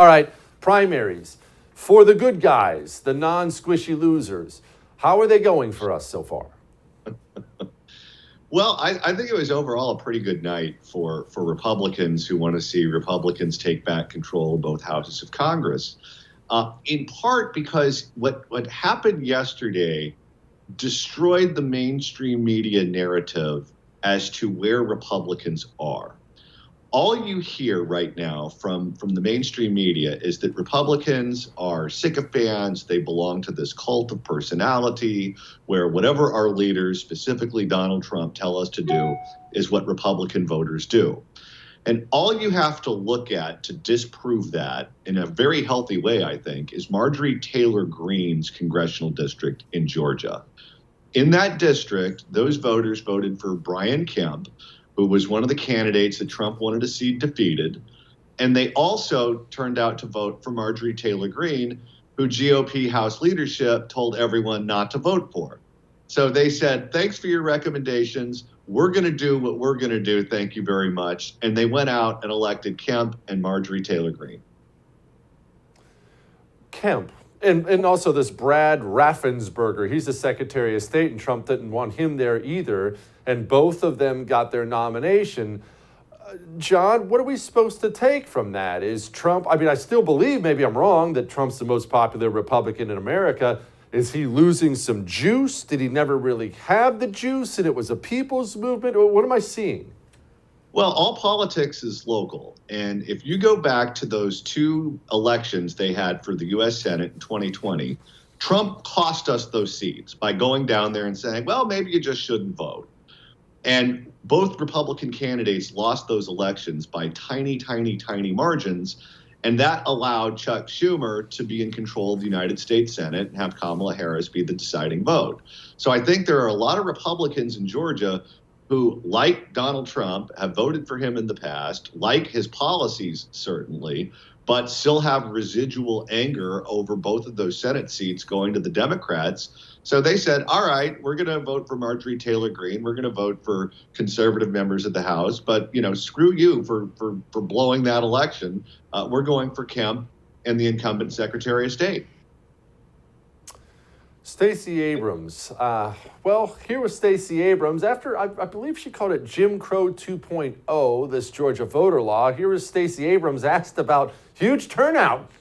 All right, primaries. For the good guys, the non-squishy losers, how are they going for us so far? Well, I think it was overall a pretty good night for Republicans who want to see Republicans take back control of both houses of Congress, in part because what happened yesterday destroyed the mainstream media narrative as to where Republicans are. All you hear right now from the mainstream media is that Republicans are sycophants. They belong to this cult of personality where whatever our leaders, specifically Donald Trump, tell us to do is what Republican voters do. And all you have to look at to disprove that in a very healthy way, I think, is Marjorie Taylor Greene's congressional district in Georgia. In that district, those voters voted for Brian Kemp, who was one of the candidates that Trump wanted to see defeated. And they also turned out to vote for Marjorie Taylor Greene, who GOP House leadership told everyone not to vote for. So they said, thanks for your recommendations. We're going to do what we're going to do. Thank you very much. And they went out and elected Kemp and Marjorie Taylor Greene. Kemp. And also this Brad Raffensperger, he's the Secretary of State, and Trump didn't want him there either. And both of them got their nomination. John, what are we supposed to take from that? Is Trump, I mean, I still believe, maybe I'm wrong, that Trump's the most popular Republican in America. Is he losing some juice? Did he never really have the juice and it was a people's movement? Or what am I seeing? Well, all politics is local. And if you go back to those two elections they had for the U.S. Senate in 2020, Trump cost us those seats by going down there and saying, well, maybe you just shouldn't vote. And both Republican candidates lost those elections by tiny, tiny, tiny margins. And that allowed Chuck Schumer to be in control of the United States Senate and have Kamala Harris be the deciding vote. So I think there are a lot of Republicans in Georgia who, like Donald Trump, have voted for him in the past, like his policies certainly, but still have residual anger over both of those Senate seats going to the Democrats. So they said, all right, we're going to vote for Marjorie Taylor Greene. We're going to vote for conservative members of the House. But, screw you for blowing that election. We're going for Kemp and the incumbent Secretary of State. Stacey Abrams. Well, here was Stacey Abrams. After, I believe she called it Jim Crow 2.0, this Georgia voter law. Here was Stacey Abrams asked about huge turnout.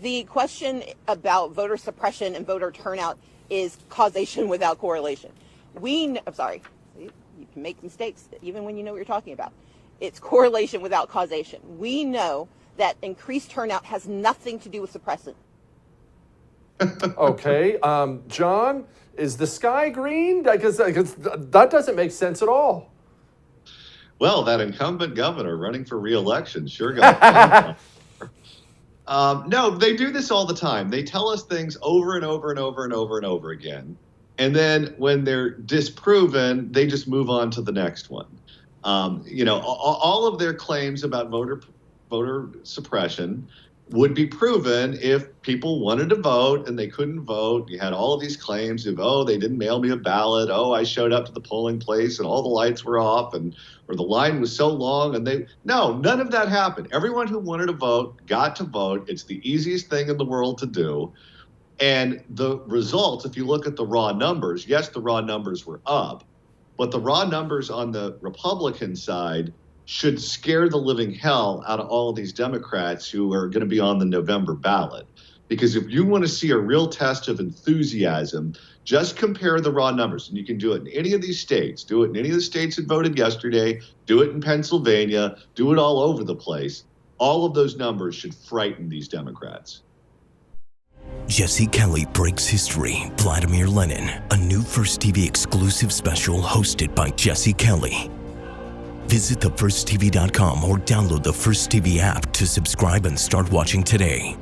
The question about voter suppression and voter turnout is causation without correlation. I'm sorry, you can make mistakes even when you know what you're talking about. It's correlation without causation. We know that increased turnout has nothing to do with suppressing. Okay, John, is the sky green? Because that doesn't make sense at all. Well, that incumbent governor running for re-election sure got no, they do this all the time. They tell us things over and over and over and over and over again. And then when they're disproven, they just move on to the next one. All of their claims about voter suppression would be proven if people wanted to vote and they couldn't vote. You had all of these claims of, they didn't mail me a ballot. I showed up to the polling place and all the lights were off or the line was so long no, none of that happened. Everyone who wanted to vote got to vote. It's the easiest thing in the world to do. And the results, if you look at the raw numbers, yes, the raw numbers were up, but the raw numbers on the Republican side should scare the living hell out of all of these Democrats who are going to be on the November ballot. Because if you want to see a real test of enthusiasm, just compare the raw numbers. And you can do it in any of these states. Do it in any of the states that voted yesterday. Do it in Pennsylvania. Do it all over the place. All of those numbers should frighten these Democrats. Jesse Kelly Breaks History, Vladimir Lenin, a new First TV exclusive special hosted by Jesse Kelly. Visit thefirsttv.com or download the First TV app to subscribe and start watching today.